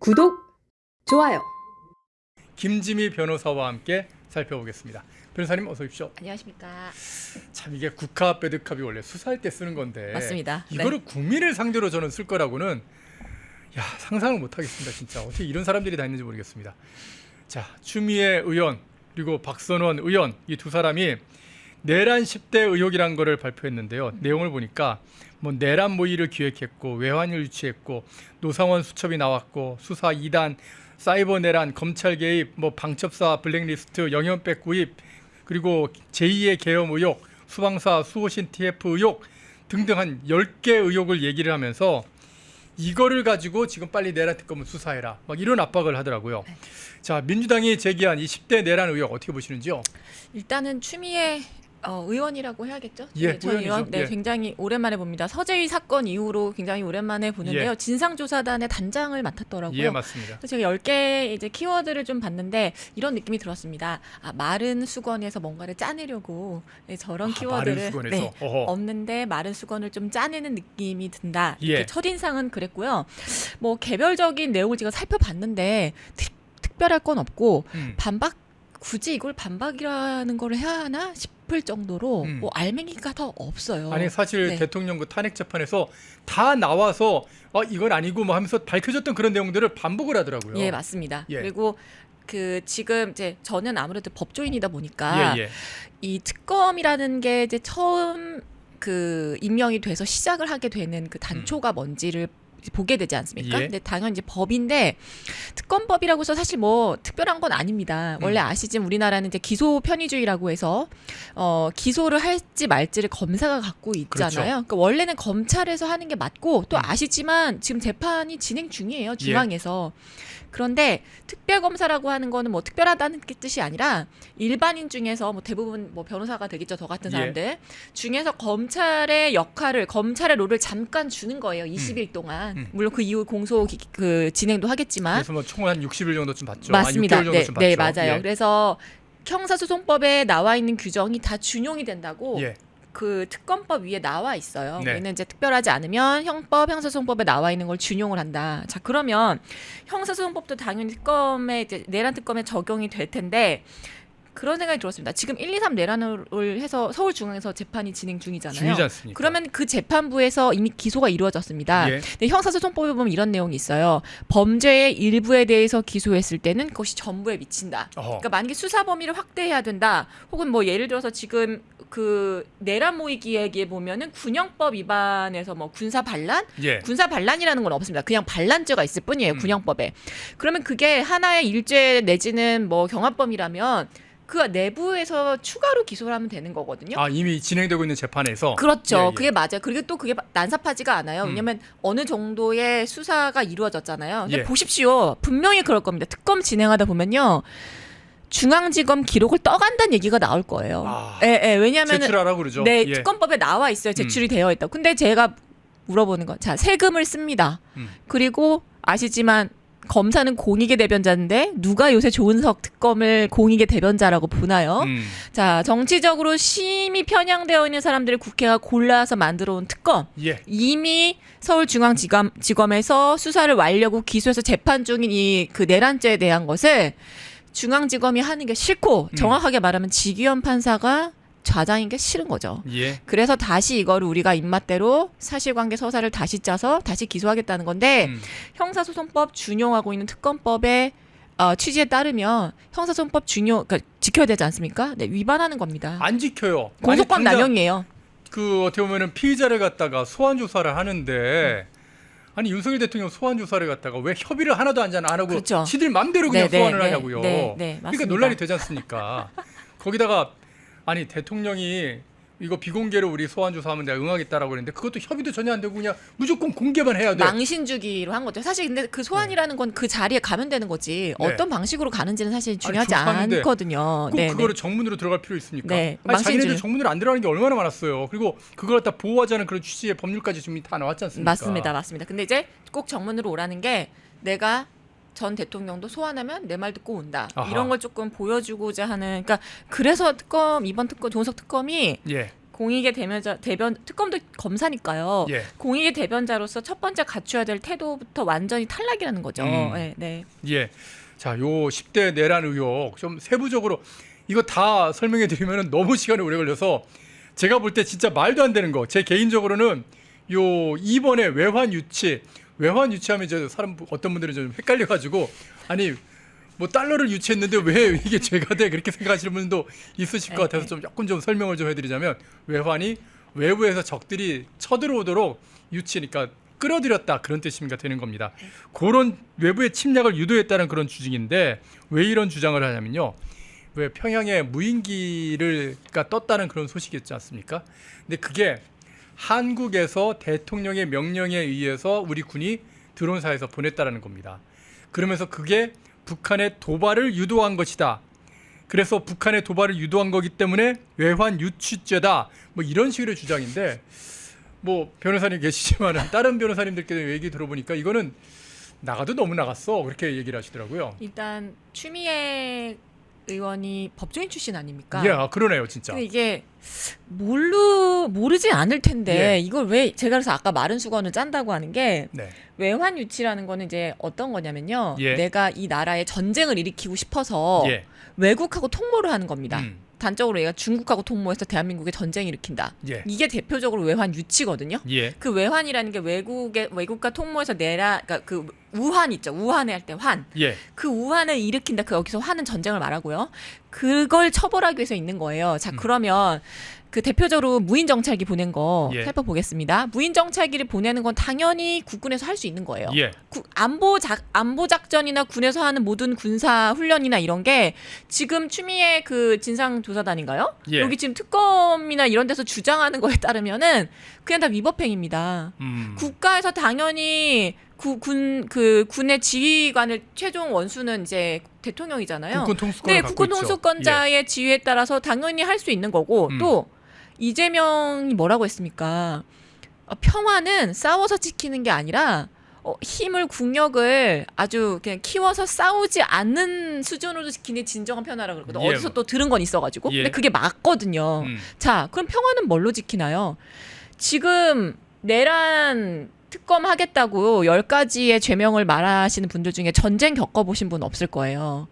구독, 좋아요. 김지미 변호사와 함께 살펴보겠습니다. 변호사님 어서 오십시오. 안녕하십니까. 참 이게 국합, 배드캅이 원래 수사할 때 쓰는 건데 맞습니다. 이거를 국민을 상대로 저는 쓸 거라고는 상상을 못 하겠습니다. 진짜 어떻게 이런 사람들이 다 있는지 모르겠습니다. 자, 추미애 의원 그리고 박선원 의원 이 두 사람이 내란 10대 의혹이라는 거를 발표했는데요. 내용을 보니까 뭐 내란 모의를 기획했고 외환을 유치했고 노상원 수첩이 나왔고 수사 2단 사이버 내란 검찰 개입 뭐 방첩사 블랙리스트 영연백 구입 그리고 제2의 계엄 의혹 수방사 수호신 TF 의혹 등등 한 10개 의혹을 얘기를 하면서 이거를 가지고 지금 빨리 내란 특검을 수사해라 막 이런 압박을 하더라고요. 자, 민주당이 제기한 이 10대 내란 의혹 어떻게 보시는지요? 일단은 추미애 의원이라고 해야겠죠? 예, 전 의원 의원이죠. 예. 굉장히 오랜만에 봅니다. 서재위 사건 이후로 굉장히 오랜만에 보는데요. 예. 진상조사단의 단장을 맡았더라고요. 예, 맞습니다. 그래서 제가 10개 이제 키워드를 좀 봤는데 이런 느낌이 들었습니다. 마른 수건에서 뭔가를 짜내려고 저런 키워드를 마른 수건에서 어허. 없는데 마른 수건을 좀 짜내는 느낌이 든다. 예. 이렇게 첫인상은 그랬고요. 뭐 개별적인 내용을 제가 살펴봤는데 특별할 건 없고 반박 굳이 이걸 반박이라는 걸 해야 하나 싶을 정도로 뭐 알맹이가 더 없어요. 아니 사실 네. 대통령 그 탄핵 재판에서 다 나와서 이건 아니고 뭐 하면서 밝혀졌던 그런 내용들을 반복을 하더라고요. 예, 맞습니다. 예. 그리고 그 지금 이제 저는 아무래도 법조인이다 보니까 예, 예. 이 특검이라는 게 이제 처음 그 임명이 돼서 시작을 하게 되는 그 단초가 뭔지를 보게 되지 않습니까? 예. 근데 당연히 이제 법인데 특검법이라고 해서 사실 뭐 특별한 건 아닙니다. 원래 아시지만 우리나라는 이제 기소 편의주의라고 해서 기소를 할지 말지를 검사가 갖고 있잖아요. 그렇죠. 그러니까 원래는 검찰에서 하는 게 맞고 또 아시지만 지금 재판이 진행 중이에요. 중앙에서. 그런데 특별검사라고 하는 거는 뭐 특별하다는 뜻이 아니라 일반인 중에서 뭐 대부분 뭐 변호사가 되겠죠. 저 같은 사람들 중에서 검찰의 역할을 검찰의 롤을 잠깐 주는 거예요. 20일 동안. 물론 그 이후 공소 그 진행도 하겠지만. 그래서 뭐 총 한 60일 정도쯤 받죠. 맞습니다. 한 6개월 정도쯤 받죠. 네, 맞아요. 예. 그래서 형사소송법에 나와 있는 규정이 다 준용이 된다고 예. 그 특검법 위에 나와 있어요. 네. 얘는 이제 특별하지 않으면 형법, 형사소송법에 나와 있는 걸 준용을 한다. 자, 그러면 형사소송법도 당연히 특검에 이제 내란 특검에 적용이 될 텐데 그런 생각이 들었습니다. 지금 1, 2, 3 내란을 해서 서울중앙에서 재판이 진행 중이잖아요. 중이지 않습니까? 그러면 그 재판부에서 이미 기소가 이루어졌습니다. 예. 근데 형사소송법에 보면 이런 내용이 있어요. 범죄의 일부에 대해서 기소했을 때는 그것이 전부에 미친다. 어허. 그러니까 만약에 수사 범위를 확대해야 된다. 혹은 뭐 예를 들어서 지금 그 내란 모의 기획에 보면은 군형법 위반에서 뭐 군사 반란, 예. 군사 반란이라는 건 없습니다. 그냥 반란죄가 있을 뿐이에요. 군형법에. 그러면 그게 하나의 일죄 내지는 뭐 경합범이라면 그 내부에서 추가로 기소를 하면 되는 거거든요. 이미 진행되고 있는 재판에서 그렇죠. 예, 예. 그게 맞아요. 그리고 또 그게 난삽하지가 않아요. 왜냐하면 어느 정도의 수사가 이루어졌잖아요. 근데 예. 보십시오. 분명히 그럴 겁니다. 특검 진행하다 보면요. 중앙지검 기록을 떠간다는 얘기가 나올 거예요. 왜냐하면 제출하라고 그러죠. 네, 예. 특검법에 나와 있어요. 제출이 되어 있다. 근데 제가 물어보는 건 자, 세금을 씁니다. 그리고 아시지만 검사는 공익의 대변자인데 누가 요새 조은석 특검을 공익의 대변자라고 보나요? 자, 정치적으로 심히 편향되어 있는 사람들을 국회가 골라서 만들어 온 특검. 예. 이미 서울중앙지검에서 수사를 완료하고 기소해서 재판 중인 이 그 내란죄에 대한 것을 중앙지검이 하는 게 싫고 정확하게 말하면 지기현 판사가 좌장인 게 싫은 거죠. 예. 그래서 다시 이거를 우리가 입맛대로 사실관계 서사를 다시 짜서 다시 기소하겠다는 건데 형사소송법 준용하고 있는 특검법의 취지에 따르면 형사소송법 그러니까 지켜야 되지 않습니까? 네, 위반하는 겁니다. 안 지켜요. 공소권 당장 남용이에요. 그 어떻게 보면은 피의자를 갖다가 소환 조사를 하는데 아니 윤석열 대통령 소환 조사를 갖다가 왜 협의를 하나도 안 하고 그렇죠. 지들 맘대로 그냥 네, 소환을 네, 하냐고요. 네, 그러니까 맞습니다. 논란이 되지 않습니까? 거기다가 아니 대통령이 이거 비공개로 우리 소환 조사하면 내가 응하겠다라고 그랬는데 그것도 협의도 전혀 안 되고 그냥 무조건 공개만 해야 돼. 망신 주기로 한 거죠. 사실 근데 그 소환이라는 건 그 자리에 가면 되는 거지. 네. 어떤 방식으로 가는지는 사실 중요하지 조사하는데 않거든요. 꼭 그거를 정문으로 들어갈 필요 있습니까? 네, 아니, 자기네들 망신주의. 정문으로 안 들어가는 게 얼마나 많았어요. 그리고 그걸 갖다 보호하자는 그런 취지의 법률까지 지금 다 나왔지 않습니까? 맞습니다. 근데 이제 꼭 정문으로 오라는 게 내가 전 대통령도 소환하면 내 말 듣고 온다. 아하. 이런 걸 조금 보여주고자 하는. 그러니까 그래서 이번 특검 조은석 특검이 예. 공익의 대변 특검도 검사니까요. 예. 공익의 대변자로서 첫 번째 갖춰야 될 태도부터 완전히 탈락이라는 거죠. 네, 네. 예. 자, 요 10대 내란 의혹 좀 세부적으로 이거 다 설명해 드리면 너무 시간이 오래 걸려서 제가 볼 때 진짜 말도 안 되는 거. 제 개인적으로는 요 2번에 외환 유치하면 이제 사람 어떤 분들은 좀 헷갈려 가지고 아니 뭐 달러를 유치했는데 왜 이게 죄가 돼 그렇게 생각하시는 분도 있으실 것 같아서 좀 조금 좀 설명을 좀 해드리자면 외환이 외부에서 적들이 쳐들어오도록 유치니까 끌어들였다 그런 뜻입니다 되는 겁니다. 그런 외부의 침략을 유도했다는 그런 주장인데 왜 이런 주장을 하냐면요. 왜 평양에 무인기가 떴다는 그런 소식이 있지 않습니까? 근데 그게 한국에서 대통령의 명령에 의해서 우리 군이 드론사에서 보냈다라는 겁니다. 그러면서 그게 북한의 도발을 유도한 것이다. 그래서 북한의 도발을 유도한 거기 때문에 외환 유치죄다. 뭐 이런 식의 주장인데 뭐 변호사님 계시지만 다른 변호사님들께서 얘기 들어보니까 이거는 나가도 너무 나갔어 그렇게 얘기를 하시더라고요. 일단 추미애 의원이 법조인 출신 아닙니까? 예, 그러네요, 진짜. 근데 이게 모르지 않을 텐데 예. 이걸 왜 제가 그래서 아까 마른 수건을 짠다고 하는 게 네. 외환 유치라는 거는 이제 어떤 거냐면요. 예. 내가 이 나라에 전쟁을 일으키고 싶어서 예. 외국하고 통모를 하는 겁니다. 음. 단적으로 얘가 중국하고 통모해서 대한민국에 전쟁을 일으킨다. 예. 이게 대표적으로 외환 유치거든요. 예. 그 외환이라는 게 외국과 통모해서 그러니까 그 우환 있죠. 우환에 할 때 환. 예. 그 우환을 일으킨다. 그 여기서 환은 전쟁을 말하고요. 그걸 처벌하기 위해서 있는 거예요. 자, 그러면 그 대표적으로 무인 정찰기 보낸 거 예. 살펴보겠습니다. 무인 정찰기를 보내는 건 당연히 국군에서 할 수 있는 거예요. 예. 안보 작전이나 군에서 하는 모든 군사 훈련이나 이런 게 지금 추미애 그 진상조사단인가요? 예. 여기 지금 특검이나 이런 데서 주장하는 거에 따르면은 그냥 다 위법행위입니다. 국가에서 당연히 군의 지휘관을 최종 원수는 이제 대통령이잖아요. 국군 통수권을 네, 갖고 국군 있죠. 통수권자의 지휘에 따라서 당연히 할 수 있는 거고 또 이재명이 뭐라고 했습니까? 평화는 싸워서 지키는 게 아니라 힘을 국력을 아주 그냥 키워서 싸우지 않는 수준으로 지키는 게 진정한 평화라 그러거든요. 예. 어디서 또 들은 건 있어가지고. 예. 근데 그게 맞거든요. 자, 그럼 평화는 뭘로 지키나요? 지금 내란 특검 하겠다고 10가지의 죄명을 말하시는 분들 중에 전쟁 겪어보신 분 없을 거예요.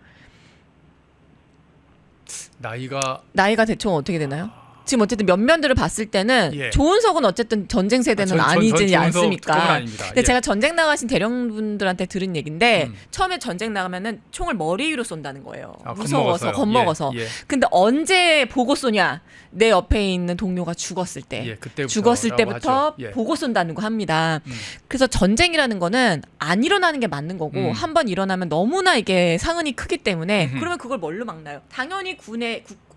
나이가 대충 어떻게 되나요? 지금 어쨌든 면면들을 봤을 때는 예. 조은석은 어쨌든 전쟁 세대는 아니지 않습니까? 아닙니다. 근데 예. 제가 전쟁 나가신 대령분들한테 들은 얘기인데 처음에 전쟁 나가면은 총을 머리 위로 쏜다는 거예요. 무서워서 겁먹어서. 예. 예. 근데 언제 보고 쏘냐? 내 옆에 있는 동료가 죽었을 때. 예, 그때부터 죽었을 때부터 예. 보고 쏜다는 거 합니다. 그래서 전쟁이라는 거는 안 일어나는 게 맞는 거고 한 번 일어나면 너무나 이게 상흔이 크기 때문에 그러면 그걸 뭘로 막나요? 당연히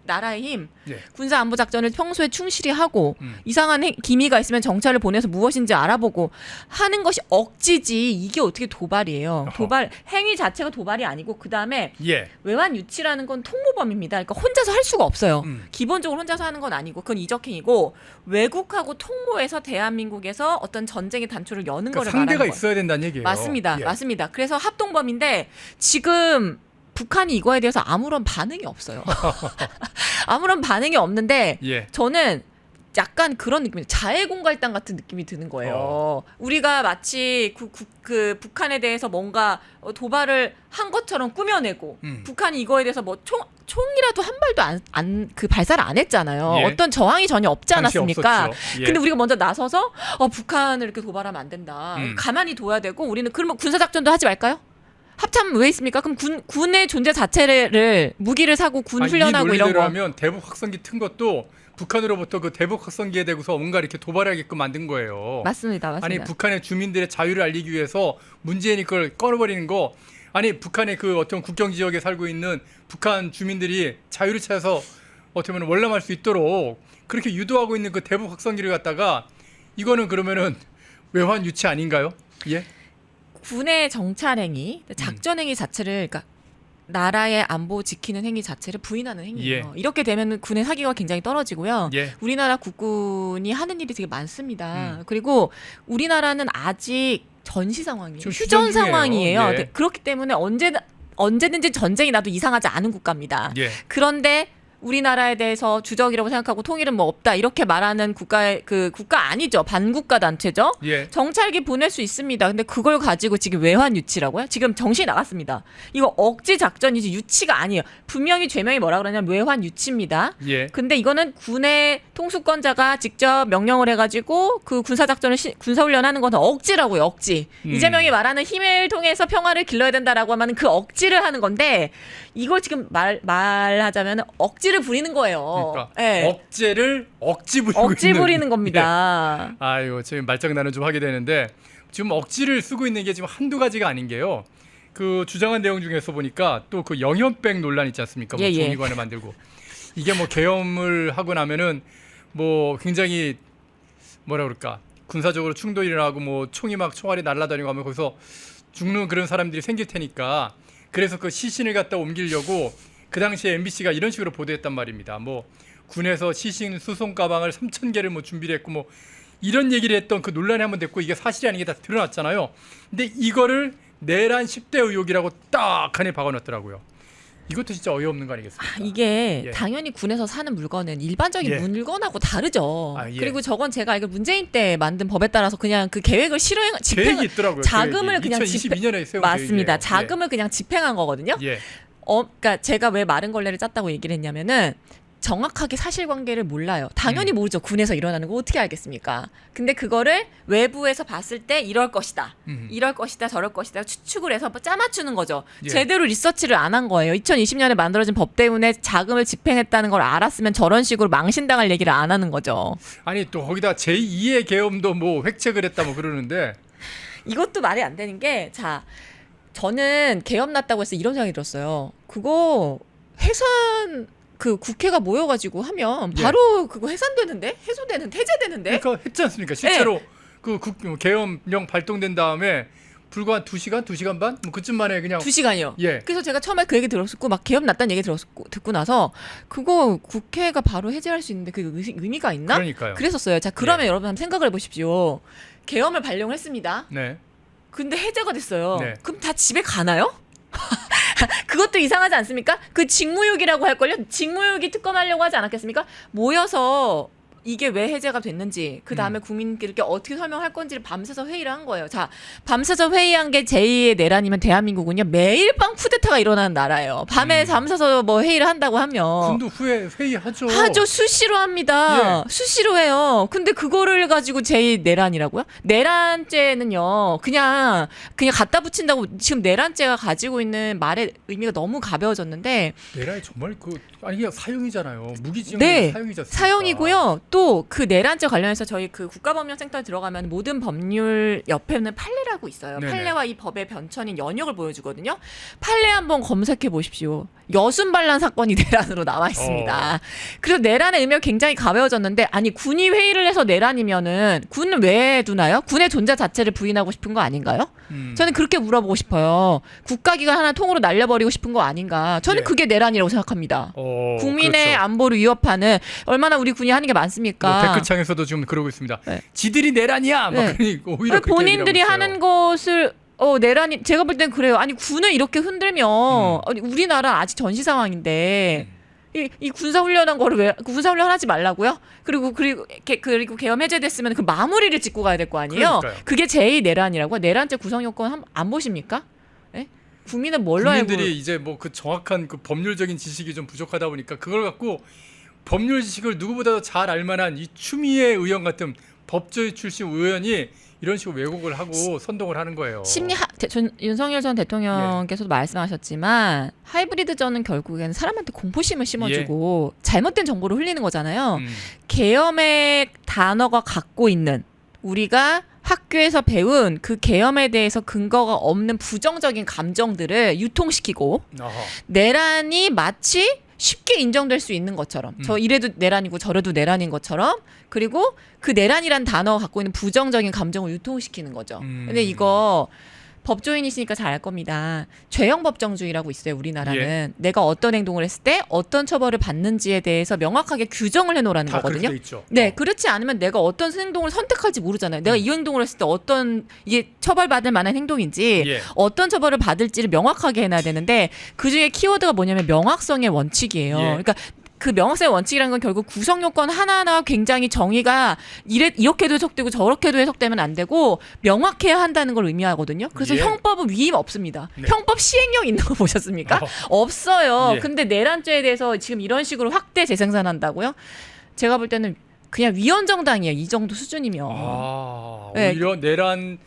나라의 힘, 예. 군사 안보 작전을 평소에 충실히 하고 이상한 기미가 있으면 정찰을 보내서 무엇인지 알아보고 하는 것이 억지지 이게 어떻게 도발이에요? 도발 행위 자체가 도발이 아니고 그 다음에 예. 외환 유치라는 건 통모범입니다. 그러니까 혼자서 할 수가 없어요. 기본적으로 혼자서 하는 건 아니고 그건 이적행위고 외국하고 통모해서 대한민국에서 어떤 전쟁의 단초를 여는 거를 말하는 거예요. 상대가 있어야 된다는 얘기예요. 맞습니다. 예. 맞습니다. 그래서 합동범인데 지금 북한이 이거에 대해서 아무런 반응이 없어요. 아무런 반응이 없는데 예. 저는 약간 그런 느낌이 자해공갈당 같은 느낌이 드는 거예요. 우리가 마치 그 북한에 대해서 뭔가 도발을 한 것처럼 꾸며내고 북한이 이거에 대해서 뭐 총이라도 한 발도 그 발사를 안 했잖아요. 예. 어떤 저항이 전혀 없지 않았습니까? 없었죠. 예. 근데 우리가 먼저 나서서 북한을 이렇게 도발하면 안 된다. 가만히 둬야 되고 우리는 그러면 군사작전도 하지 말까요? 합참 왜 있습니까? 그럼 군의 존재 자체를 무기를 사고 군 훈련하고 이 이런 거 하면 대북 확성기 튼 것도 북한으로부터 그 대북 확성기에 대고서 뭔가 이렇게 도발하게끔 만든 거예요. 맞습니다. 아니 북한의 주민들의 자유를 알리기 위해서 문재인이 그걸 꺼내버리는 거 아니 북한의 그 어떤 국경 지역에 살고 있는 북한 주민들이 자유를 찾아서 어떻게 보면 월남할 수 있도록 그렇게 유도하고 있는 그 대북 확성기를 갖다가 이거는 그러면은 외환 유치 아닌가요? 예? 군의 정찰 행위, 작전 행위 자체를 그러니까 나라의 안보 지키는 행위 자체를 부인하는 행위예요. 예. 이렇게 되면 군의 사기가 굉장히 떨어지고요. 예. 우리나라 국군이 하는 일이 되게 많습니다. 그리고 우리나라는 아직 전시 상황이에요. 휴전 상황이에요. 예. 그렇기 때문에 언제든지 전쟁이 나도 이상하지 않은 국가입니다. 예. 그런데 우리나라에 대해서 주적이라고 생각하고 통일은 뭐 없다 이렇게 말하는 국가의 그 국가 아니죠. 반국가 단체죠. 예. 정찰기 보낼 수 있습니다. 근데 그걸 가지고 지금 외환 유치라고요? 지금 정신이 나갔습니다. 이거 억지 작전이지 유치가 아니에요. 분명히 죄명이 뭐라 그러냐면 외환 유치입니다. 예. 근데 이거는 군의 통수권자가 직접 명령을 해가지고 그 군사작전을 군사훈련하는 건 억지라고요. 억지. 이재명이 말하는 힘을 통해서 평화를 길러야 된다라고 하면 그 억지를 하는 건데 이걸 지금 말하자면 억지를 부리는 거예요. 그러니까 예. 억제를 억지 부리고 억지 있는. 부리는 겁니다. 예. 아유, 지금 말장난은 좀 하게 되는데 지금 억지를 쓰고 있는 게 지금 한두 가지가 아닌 게요. 그 주장한 내용 중에서 보니까 또 그 영연백 논란 있지 않습니까? 뭐 예, 예. 종이관을 만들고 이게 뭐 계엄을 하고 나면은 뭐 굉장히 뭐라 그럴까 군사적으로 충돌이 일어나고 뭐 총이 막 총알이 날아다니고 하면 거기서 죽는 그런 사람들이 생길 테니까 그래서 그 시신을 갖다 옮기려고 그 당시에 MBC가 이런 식으로 보도했단 말입니다. 뭐 군에서 시신 수송 가방을 3,000개를 뭐 준비를 했고 뭐 이런 얘기를 했던 그 논란이 한번 됐고 이게 사실이 아닌 게 다 드러났잖아요. 근데 이거를 내란 10대 의혹이라고 딱 하니 박아놨더라고요. 이것도 진짜 어이없는 거 아니겠습니까? 이게 예. 당연히 군에서 사는 물건은 일반적인 예. 물건하고 다르죠. 아, 예. 그리고 저건 제가 알기로 문재인 때 만든 법에 따라서 그냥 그 계획을 집행 계획이 있더라고요. 자금을 그냥 2022년에 세운 맞습니다. 계획이에요. 자금을 그냥 집행한 거거든요. 예. 그러니까 제가 왜 마른 걸레를 짰다고 얘기를 했냐면은 정확하게 사실관계를 몰라요. 당연히 모르죠. 군에서 일어나는 거 어떻게 알겠습니까? 근데 그거를 외부에서 봤을 때 이럴 것이다. 이럴 것이다. 저럴 것이다. 추측을 해서 짜맞추는 거죠. 예. 제대로 리서치를 안 한 거예요. 2020년에 만들어진 법 때문에 자금을 집행했다는 걸 알았으면 저런 식으로 망신당할 얘기를 안 하는 거죠. 아니 또 거기다 제2의 계엄도 뭐 획책을 했다 뭐 그러는데 이것도 말이 안 되는 게 자 저는 계엄 났다고 해서 이런 생각이 들었어요. 그거 해산 그 국회가 모여가지고 하면 예. 바로 그거 해산되는데 해소되는 해제되는데 그러니까 했지 않습니까? 실제로 그 계엄령 발동된 다음에 불과 한 2시간, 2시간 반? 뭐 그쯤 만에 그냥 2시간이요. 예. 그래서 제가 처음에 그 얘기 들었었고 막 계엄 났다는 얘기 듣고 나서 그거 국회가 바로 해제할 수 있는데 그게 의미가 있나? 그러니까요. 그랬었어요. 자 그러면 예. 여러분 한번 생각을 해보십시오. 계엄을 발령했습니다. 네. 근데 해제가 됐어요. 네. 그럼 다 집에 가나요? 그것도 이상하지 않습니까? 그 직무유기라고 할걸요? 직무유기 특검하려고 하지 않았겠습니까? 모여서 이게 왜 해제가 됐는지 그 다음에 국민들께 어떻게 설명할 건지를 밤새서 회의를 한 거예요. 자, 밤새서 회의한 게 제2의 내란이면 대한민국은요 매일 밤 쿠데타가 일어나는 나라예요. 밤에 밤새서 뭐 회의를 한다고 하면 군도 후에 회의하죠. 하죠. 수시로 합니다. 예. 수시로 해요. 근데 그거를 가지고 제2 내란이라고요? 내란죄는요 그냥 갖다 붙인다고 지금 내란죄가 가지고 있는 말의 의미가 너무 가벼워졌는데 내란이 정말 아니 그냥 사형이잖아요. 무기징역 네, 사형이잖아요. 사형이고요. 또 그 내란죄 관련해서 저희 그 국가법령센터에 들어가면 모든 법률 옆에는 판례라고 있어요. 네네. 판례와 이 법의 변천인 연역을 보여주거든요. 판례 한번 검색해 보십시오. 여순반란 사건이 내란으로 나와 있습니다. 그래서 내란의 의미가 굉장히 가벼워졌는데 아니 군이 회의를 해서 내란이면은 군은 왜 두나요? 군의 존재 자체를 부인하고 싶은 거 아닌가요? 저는 그렇게 물어보고 싶어요. 국가기관 하나 통으로 날려버리고 싶은 거 아닌가? 저는 예. 그게 내란이라고 생각합니다. 국민의 그렇죠. 안보를 위협하는 얼마나 우리 군이 하는 게 많습니까? 뭐 댓글창에서도 지금 그러고 있습니다. 네. 지들이 내란이야. 막 네. 그러니 오히려 그렇게 본인들이 얘기를 하고 하는 것을 내란이 제가 볼 땐 그래요. 아니 군을 이렇게 흔들면 아니, 우리나라 아직 전시 상황인데 이 군사훈련한 거를 왜 군사훈련 하지 말라고요? 그리고 계엄 해제됐으면 그 마무리를 짓고 가야 될 거 아니에요? 그러니까요. 그게 제2 내란이라고 내란죄 구성 요건 안 보십니까? 예? 국민은 뭘로 알고 국민들이 이제 뭐 그 정확한 그 법률적인 지식이 좀 부족하다 보니까 그걸 갖고 법률 지식을 누구보다도 잘 알만한 이 추미애 의원 같은 법조인 출신 의원이 이런 식으로 왜곡을 하고 선동을 하는 거예요. 윤석열 전 대통령께서도 말씀하셨지만 하이브리드전은 결국에는 사람한테 공포심을 심어주고 잘못된 정보를 흘리는 거잖아요. 계엄의 단어가 갖고 있는 우리가 학교에서 배운 그 계엄에 대해서 근거가 없는 부정적인 감정들을 유통시키고 내란이 마치 쉽게 인정될 수 있는 것처럼 저 이래도 내란이고 저래도 내란인 것처럼 그리고 그 내란이란 단어가 갖고 있는 부정적인 감정을 유통시키는 거죠. 근데 이거 법조인이시니까 잘 알 겁니다. 죄형 법정주의라고 있어요. 우리나라는. 예. 내가 어떤 행동을 했을 때 어떤 처벌을 받는지에 대해서 명확하게 규정을 해놓으라는 다 거거든요. 그렇게 돼 있죠. 네, 그렇지 않으면 내가 어떤 행동을 선택할지 모르잖아요. 내가 이 행동을 했을 때 어떤 이게 처벌받을 만한 행동인지 예. 어떤 처벌을 받을지를 명확하게 해놔야 되는데 그 중에 키워드가 뭐냐면 명확성의 원칙이에요. 예. 그러니까 그 명확성의 원칙이라는 건 결국 구성 요건 하나하나 굉장히 정의가 이렇게도 해석되고 저렇게도 해석되면 안 되고 명확해야 한다는 걸 의미하거든요. 그래서 예. 형법은 위임 없습니다. 네. 형법 시행령 있는 거 보셨습니까? 없어요. 예. 근데 내란죄에 대해서 지금 이런 식으로 확대 재생산한다고요? 제가 볼 때는 그냥 위헌정당이에요. 이 정도 수준이면. 네. 오히려 내란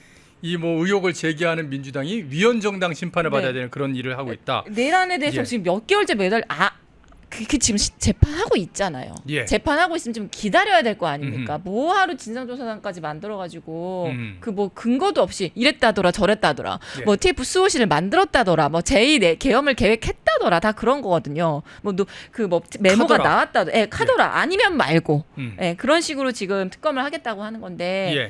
이 뭐 의혹을 제기하는 민주당이 위헌정당 심판을 네. 받아야 되는 그런 일을 하고 있다. 내란에 대해서 예. 지금 몇 개월째 매달 그게 지금 재판하고 있잖아요. 예. 재판하고 있으면 좀 기다려야 될 거 아닙니까? 뭐하러 진상조사단까지 만들어가지고 그 뭐 근거도 없이 이랬다더라 저랬다더라 예. 뭐 TF 수호실을 만들었다더라 뭐 제2 계엄을 계획했다더라 다 그런 거거든요. 뭐 메모가 카더라. 나왔다, 카더라 아니면 말고, 음. 그런 식으로 지금 특검을 하겠다고 하는 건데. 예.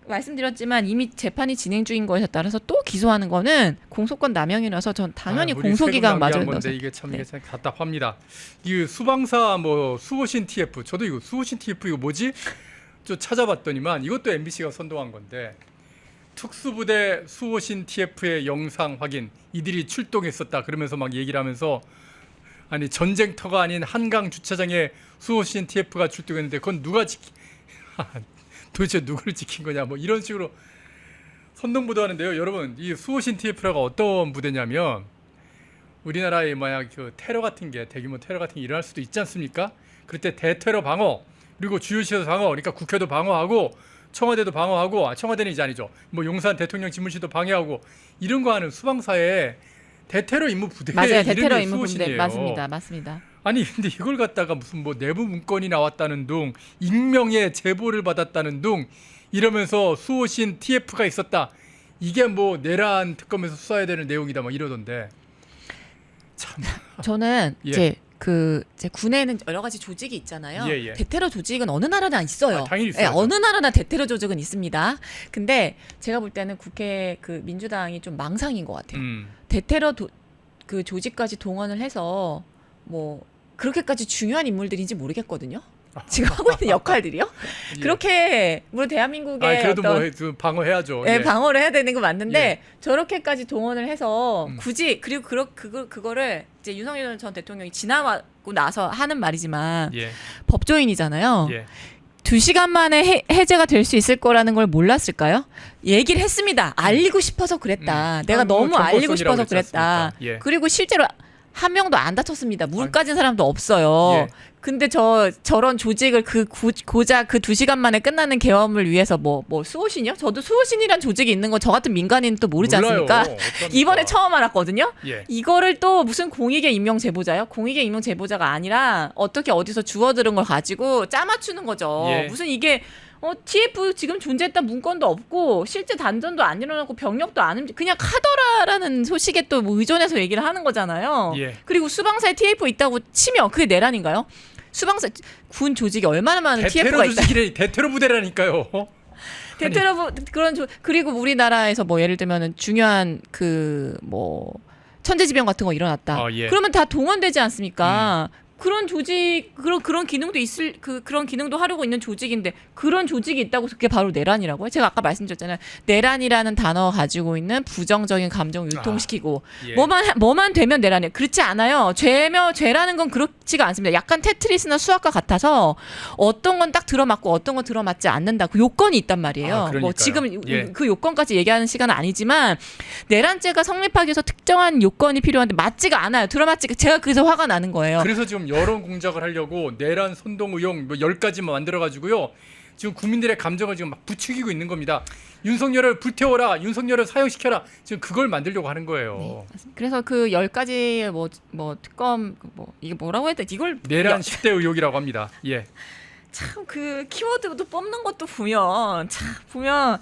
말씀드렸지만 이미 재판이 진행 중인 거에 따라서 또 기소하는 거는 공소권 남용이라서 전 당연히 우리 공소기간 세금 맞아야 낭비한 된다고 건데 이게 참 네. 이게 답답합니다. 이 수방사 뭐 수호신 TF 저도 이거 수호신 TF 이거 뭐지? 좀 찾아봤더니만 이것도 MBC가 선동한 건데 특수부대 수호신 TF의 영상 확인 이들이 출동했었다 그러면서 막 얘기를 하면서 아니 전쟁터가 아닌 한강 주차장에 수호신 TF가 출동했는데 그건 누가 도대체 누구를 지킨 거냐 뭐 이런 식으로 선동보도하는데요. 여러분 이 수호신 TF라가 어떤 부대냐면 우리나라에 만약 그 테러 같은 게 대규모 테러 같은 게 일어날 수도 있지 않습니까? 그럴 때 대테러 방어 그리고 주요시설 방어 그러니까 국회도 방어하고 청와대도 방어하고 청와대는 이제 아니죠. 뭐 용산 대통령 집무실도 방해하고 이런 거 하는 수방사의 대테러 임무 부대의 맞아요. 대테러 이름이 임무 부대 수호신이에요. 맞습니다. 아니 근데 이걸 갖다가 무슨 뭐 내부 문건이 나왔다는 둥 익명의 제보를 받았다는 둥 이러면서 수호신 TF가 있었다 이게 뭐 내란 특검에서 수사해야 되는 내용이다 막 이러던데 참 저는 예. 이제 이제 군에는 여러 가지 조직이 있잖아요. 예, 예. 대테러 조직은 어느 나라나 있어요. 당연히 예, 있어요. 어느 나라나 대테러 조직은 있습니다. 근데 제가 볼 때는 국회 그 민주당이 좀 망상인 것 같아요. 대테러 그 조직까지 동원을 해서 뭐 그렇게까지 중요한 인물들인지 모르겠거든요. 지금 하고 있는 역할들이요. 예. 그렇게 물론 대한민국의 그래도 어떤 뭐 방어해야죠. 네, 예. 방어를 해야 되는 건 맞는데 예. 저렇게까지 동원을 해서 음. 굳이 그리고 그거를 이제 윤석열 전 대통령이 지나고 나서 하는 말이지만 예. 법조인이잖아요. 예. 2시간 만에 해제가 될 수 있을 거라는 걸 몰랐을까요? 얘기를 했습니다. 알리고 싶어서 그랬다. 내가 뭐 너무 알리고 정보성이라고 싶어서 그랬지 그랬다. 않습니까? 예. 그리고 실제로 한 명도 안 다쳤습니다. 물 까진 사람도 없어요. 예. 근데 저런 조직을 고작 그 2시간 만에 끝나는 계엄을 위해서 뭐 수호신이요? 저도 수호신이란 조직이 있는 거 저 같은 민간인은 또 모르지 몰라요. 않습니까? 어떡합니까? 이번에 처음 알았거든요. 예. 이거를 또 무슨 공익의 임명 제보자요? 공익의 임명 제보자가 아니라 어떻게 어디서 주워들은 걸 가지고 짜맞추는 거죠. 예. 무슨 이게 TF 지금 존재했던 문건도 없고 실제 단전도 안 일어나고 병력도 안 그냥 카더라라는 소식에 또 뭐 의존해서 얘기를 하는 거잖아요. 예. 그리고 수방사에 TF 있다고 치면 그게 내란인가요? 수방사 군 조직이 얼마나 많은 TF가 있다. 대테러 부대라니까요. 대테러 그리고 우리나라에서 뭐 예를 들면은 중요한 그 뭐 천재지변 같은 거 일어났다. 예. 그러면 다 동원되지 않습니까? 그런 조직 그런 기능도 그런 기능도 하려고 있는 조직인데 그런 조직이 있다고 그게 바로 내란이라고요? 제가 아까 말씀드렸잖아요. 내란이라는 단어 가지고 있는 부정적인 감정을 유통시키고 예. 뭐만 되면 내란이에요. 그렇지 않아요. 죄라는 건 그렇지가 않습니다. 약간 테트리스나 수학과 같아서 어떤 건 딱 들어맞고 어떤 건 들어맞지 않는다. 그 요건이 있단 말이에요. 그러니까요. 뭐 지금 예. 그 요건까지 얘기하는 시간은 아니지만 내란죄가 성립하기 위해서 특정한 요건이 필요한데 맞지가 않아요. 들어맞지가 제가 그래서 화가 나는 거예요. 그래서 지금 여론 공작을 하려고 내란 선동 의혹 뭐 10가지만 만들어 가지고요. 지금 국민들의 감정을 지금 막 부추기고 있는 겁니다. 윤석열을 불태워라. 윤석열을 사형시켜라. 지금 그걸 만들려고 하는 거예요. 네, 맞습니다. 그래서 그 10가지 뭐 특검 뭐 이게 뭐라고 해야 돼? 이걸 내란 10대 의혹이라고 합니다. 예. 참 그 키워드도 뽑는 것도 보면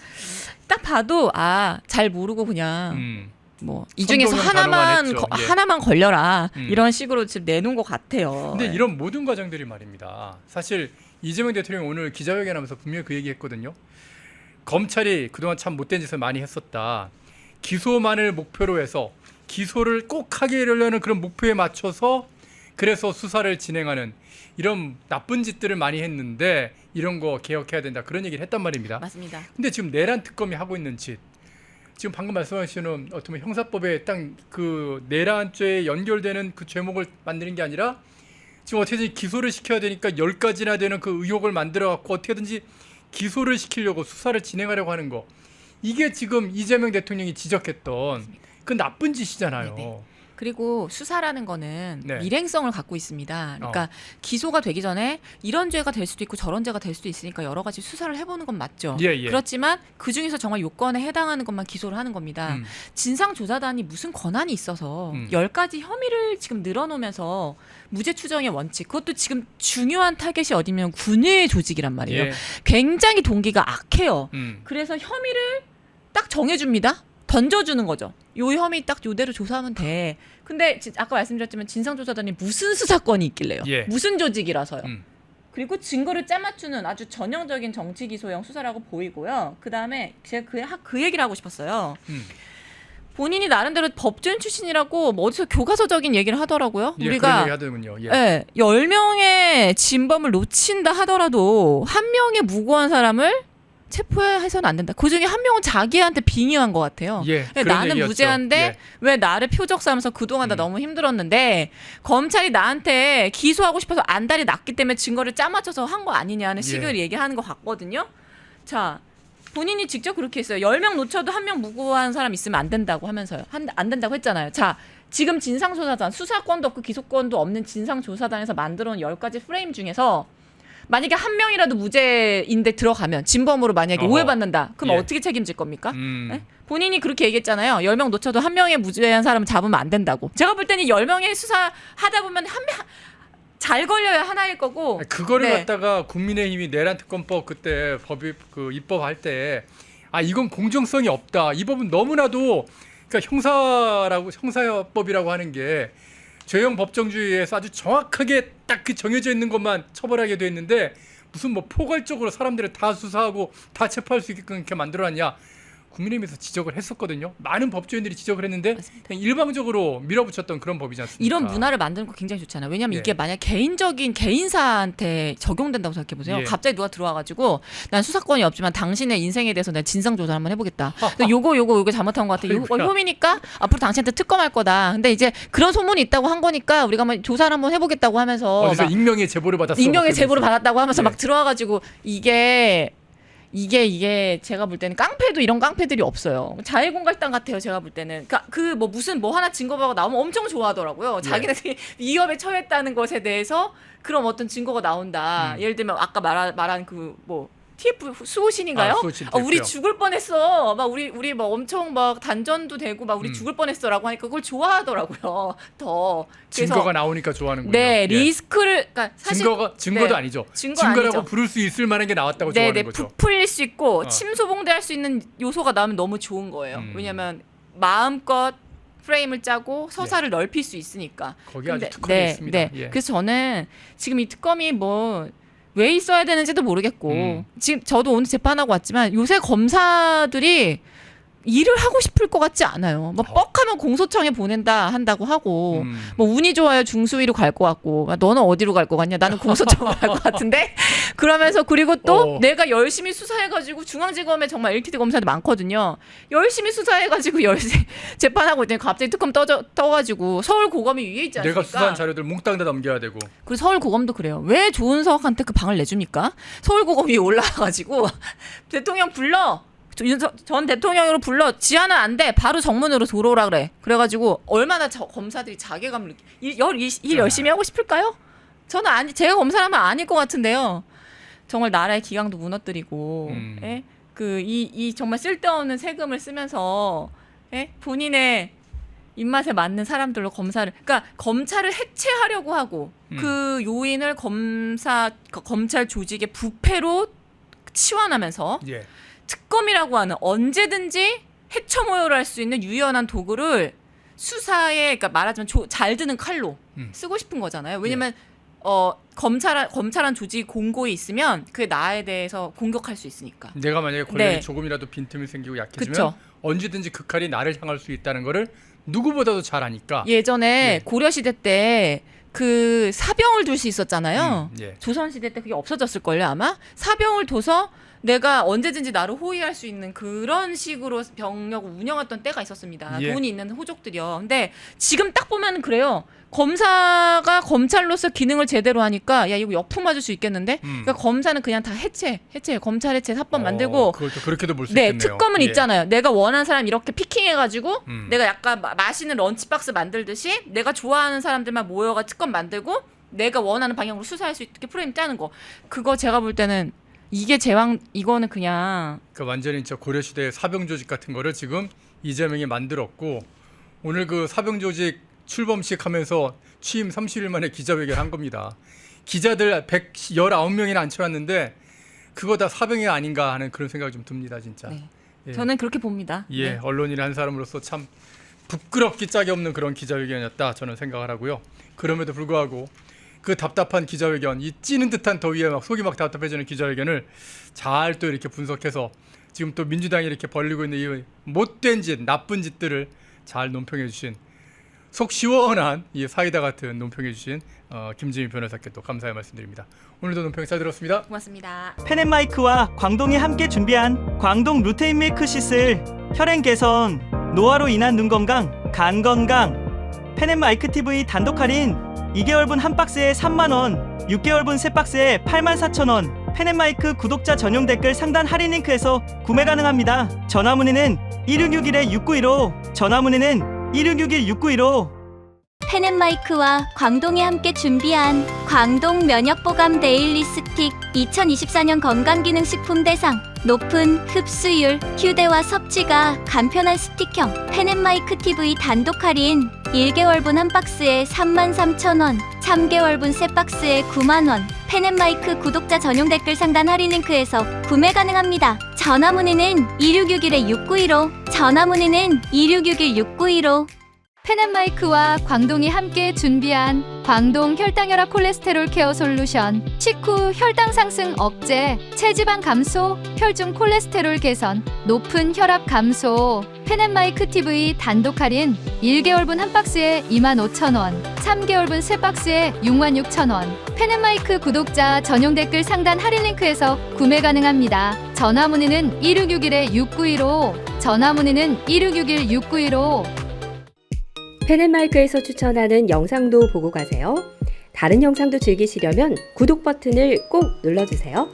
딱 봐도 잘 모르고 그냥 뭐 이 중에서 선동형 단어만 했죠. 예. 하나만 걸려라 이런 식으로 지금 내놓은 것 같아요. 근데 이런 모든 과정들이 말입니다. 사실 이재명 대통령이 오늘 기자회견하면서 분명히 그 얘기했거든요. 검찰이 그동안 참 못된 짓을 많이 했었다. 기소만을 목표로 해서 기소를 꼭 하려는 그런 목표에 맞춰서 그래서 수사를 진행하는 이런 나쁜 짓들을 많이 했는데 이런 거 개혁해야 된다. 그런 얘기를 했단 말입니다. 맞습니다. 근데 지금 내란 특검이 하고 있는 짓 지금 방금 말씀하시는 어떻게 보면 형사법에 딱 그 내란죄에 연결되는 그 죄목을 만드는 게 아니라 지금 어떻게든 기소를 시켜야 되니까 10가지나 되는 그 의혹을 만들어 갖고 어떻게든지 기소를 시키려고 수사를 진행하려고 하는 거. 이게 지금 이재명 대통령이 지적했던 그 나쁜 짓이잖아요. 네네. 그리고 수사라는 거는 네. 밀행성을 갖고 있습니다. 그러니까 기소가 되기 전에 이런 죄가 될 수도 있고 저런 죄가 될 수도 있으니까 여러 가지 수사를 해보는 건 맞죠. 예. 그렇지만 그 중에서 정말 요건에 해당하는 것만 기소를 하는 겁니다. 진상조사단이 무슨 권한이 있어서 10가지 혐의를 지금 늘어놓으면서 무죄 추정의 원칙, 그것도 지금 중요한 타겟이 어디면 군의 조직이란 말이에요. 예. 굉장히 동기가 악해요. 음. 그래서 혐의를 딱 정해줍니다. 던져주는 거죠. 요 혐의 딱 요대로 조사하면 돼. 근데 아까 말씀드렸지만 진상조사단이 무슨 수사권이 있길래요. 예. 무슨 조직이라서요. 음. 그리고 증거를 짜맞추는 아주 전형적인 정치 기소형 수사라고 보이고요. 그다음에 제가 그 얘기를 하고 싶었어요. 본인이 나름대로 법조인 출신이라고 뭐 어디서 교과서적인 얘기를 하더라고요. 예, 우리가 그런 얘기 하더군요. 예. 예, 10명의 진범을 놓친다 하더라도 한 명의 무고한 사람을 체포해서는 안 된다. 그중에 한 명은 자기한테 빙의한 것 같아요. 예, 그런 나는 얘기였죠. 무죄한데 예. 왜 나를 표적 삼아서 그동안 나 너무 힘들었는데 검찰이 나한테 기소하고 싶어서 안달이 났기 때문에 증거를 짜맞춰서 한 거 아니냐는 식을 얘기하는 것 같거든요. 자, 본인이 직접 그렇게 했어요. 10명 놓쳐도 한 명 무고한 사람 있으면 안 된다고 하면서요. 안 된다고 했잖아요. 자, 지금 진상조사단, 수사권도 없고 기소권도 없는 진상조사단에서 만들어온 10가지 프레임 중에서 만약에 한 명이라도 무죄인데 들어가면 진범으로 만약에 오해받는다. 그럼 예. 어떻게 책임질 겁니까? 네? 본인이 그렇게 얘기했잖아요. 10명 놓쳐도 한 명의 무죄한 사람을 잡으면 안 된다고. 제가 볼 때는 10명의 수사하다 보면 한 명 잘 걸려야 하나일 거고. 그거를 네. 갖다가 국민의힘이 내란 특검법 그때 법이 그 입법할 때 이건 공정성이 없다. 이 법은 너무나도 그러니까 형사법이라고 하는 게 죄형 법정주의에서 아주 정확하게 딱 그 정해져 있는 것만 처벌하게 돼 있는데 무슨 뭐 포괄적으로 사람들을 다 수사하고 다 체포할 수 있게끔 이렇게 만들어놨냐. 국민의힘에서 지적을 했었거든요. 많은 법조인들이 지적을 했는데 그냥 일방적으로 밀어붙였던 그런 법이지 않습니까? 이런 문화를 만드는 거 굉장히 좋잖아요. 왜냐하면 예. 이게 만약 개인사한테 적용된다고 생각해보세요. 예. 갑자기 누가 들어와가지고 난 수사권이 없지만 당신의 인생에 대해서 내가 진상조사 한번 해보겠다. 근데 요거 잘못한 것 같아. 요거 아이고야. 혐의니까 앞으로 당신한테 특검할 거다. 근데 이제 그런 소문이 있다고 한 거니까 우리가 한번 조사를 한번 해보겠다고 하면서 어디서 막 익명의 제보를 받았어. 익명의 제보를 받았다고 하면서 예. 막 들어와가지고 이게 제가 볼 때는 깡패도 이런 깡패들이 없어요. 자해공갈당 같아요. 제가 볼 때는 그 뭐 무슨 뭐 하나 증거가 나오면 엄청 좋아하더라고요. 자기네들이 위협에 처했다는 것에 대해서 그런 어떤 증거가 나온다. 예를 들면 아까 말한 그 뭐 TF 수호신인가요? 수호신 우리 TF 요. 죽을 뻔했어. 막 우리 막 엄청 막 단전도 되고 막 우리 죽을 뻔했어라고 하니까 그걸 좋아하더라고요. 더 그래서 증거가 나오니까 좋아하는군요. 네, 예. 리스크를 그러니까 사실 증거도 네, 아니죠. 증거 증거라고 아니죠. 부를 수 있을 만한 게 나왔다고 네, 좋아하는 거죠. 부풀릴 수 있고 침소봉대할 수 있는 요소가 나오면 너무 좋은 거예요. 왜냐하면 마음껏 프레임을 짜고 서사를 넓힐 수 있으니까. 거기 아주 특화되어 있습니다. 네. 예. 그래서 저는 지금 이 특검이 뭐 왜 있어야 되는지도 모르겠고 지금 저도 오늘 재판하고 왔지만 요새 검사들이 일을 하고 싶을 것 같지 않아요. 뭐 뻑하면 공소청에 한다고 하고 뭐 운이 좋아야 중수위로 갈 것 같고 너는 어디로 갈 것 같냐? 나는 공소청으로 갈 것 같은데 그러면서 그리고 또 내가 열심히 수사해가지고 중앙지검에 정말 LTD 검사들 많거든요. 열심히 수사해가지고 열심히 재판하고 있더니 갑자기 특검 떠가지고 서울고검이 위에 있지 않습니까? 내가 수사한 자료들 몽땅 다 넘겨야 되고. 그리고 서울고검도 그래요. 왜 조은석한테 그 방을 내줍니까? 서울고검 위에 올라가가지고 대통령 불러. 전 대통령으로 불러. 지하는 안 돼. 바로 정문으로 들어오라 그래. 그래가지고 얼마나 검사들이 자괴감을 일 열심히 하고 싶을까요? 저는 제가 검사라면 아닐 것 같은데요. 정말 나라의 기강도 무너뜨리고, 예? 이 정말 쓸데없는 세금을 쓰면서, 예? 본인의 입맛에 맞는 사람들로 그러니까 검찰을 해체하려고 하고, 그 요인을 검찰 조직의 부패로 치환하면서, 예. 특검이라고 하는 언제든지 해처모여를 할 수 있는 유연한 도구를 수사에 그러니까 말하자면 잘 드는 칼로 쓰고 싶은 거잖아요. 왜냐면 검찰한 조직이 공고에 있으면 그게 나에 대해서 공격할 수 있으니까. 내가 만약에 권력이 조금이라도 빈틈이 생기고 약해지면 그쵸. 언제든지 그 칼이 나를 향할 수 있다는 거를 누구보다도 잘 아니까. 예전에 고려시대 때 그 사병을 둘 수 있었잖아요. 예. 조선시대 때 그게 없어졌을걸요 아마. 사병을 둬서 내가 언제든지 나를 호위할 수 있는 그런 식으로 병력을 운영했던 때가 있었습니다. 예. 돈이 있는 호족들이요. 근데 지금 딱 보면 그래요. 검사가 검찰로서 기능을 제대로 하니까 야 이거 역풍 맞을 수 있겠는데? 그러니까 검사는 그냥 다 해체, 검찰 해체 사법 만들고 그것도 그렇게도 볼 수 네, 있겠네요. 특검은 예. 있잖아요. 내가 원하는 사람 이렇게 피킹해가지고 내가 내가 약간 맛있는 런치박스 만들듯이 내가 좋아하는 사람들만 모여가 특검 만들고 내가 원하는 방향으로 수사할 수 있게 프레임 짜는 거. 그거 제가 볼 때는 이게 이거는 그냥 그러니까 완전히 저 고려 시대의 사병 조직 같은 거를 지금 이재명이 만들었고 오늘 그 사병 조직 출범식 하면서 취임 30일 만에 기자회견 한 겁니다. 기자들 119명이나 앉혀놨는데 그거 다 사병이 아닌가 하는 그런 생각이 좀 듭니다, 진짜. 네. 예. 저는 그렇게 봅니다. 예, 네. 언론인 한 사람으로서 참 부끄럽기 짝이 없는 그런 기자회견이었다 저는 생각을 하고요. 그럼에도 불구하고 그 답답한 기자회견, 이 찌는 듯한 더위에 막 속이 막 답답해지는 기자회견을 잘 또 이렇게 분석해서 지금 또 민주당이 이렇게 벌리고 있는 이 못된 짓, 나쁜 짓들을 잘 논평해 주신 속 시원한 이 사이다 같은 논평해 주신 김지민 변호사께 또 감사의 말씀드립니다. 오늘도 논평 잘 들었습니다. 고맙습니다. 펜앤마이크와 광동이 함께 준비한 광동 루테인 밀크 시슬 혈행 개선, 노화로 인한 눈 건강, 간 건강. 펜앤마이크 TV 단독 할인 2개월분 한 박스에 3만원, 6개월분 세 박스에 84,000원. 펜앤마이크 구독자 전용 댓글 상단 할인 링크에서 구매 가능합니다. 전화 문의는 1661-6915, 전화 문의는 1661-6915. 펜앤마이크와 광동이 함께 준비한 광동 면역보감 데일리 스틱 2024년 건강기능식품 대상 높은 흡수율, 휴대와 섭취가 간편한 스틱형 펜앤마이크 TV 단독 할인 1개월분 한 박스에 33,000원, 3개월분 세 박스에 9만원. 펜앤마이크 구독자 전용 댓글 상단 할인 링크에서 구매 가능합니다. 전화 문의는 2661-6915, 전화 문의는 2661-6915. 펜앤마이크와 광동이 함께 준비한 광동 혈당혈압 콜레스테롤 케어 솔루션 식후 혈당 상승 억제, 체지방 감소, 혈중 콜레스테롤 개선, 높은 혈압 감소. 펜앤마이크 TV 단독 할인 1개월분 한 박스에 25,000원, 3개월분 세 박스에 66,000원. 펜앤마이크 구독자 전용 댓글 상단 할인 링크에서 구매 가능합니다. 전화 문의는 1661-6915, 전화 문의는 1661-6915. 펜앤마이크에서 추천하는 영상도 보고 가세요. 다른 영상도 즐기시려면 구독 버튼을 꼭 눌러주세요.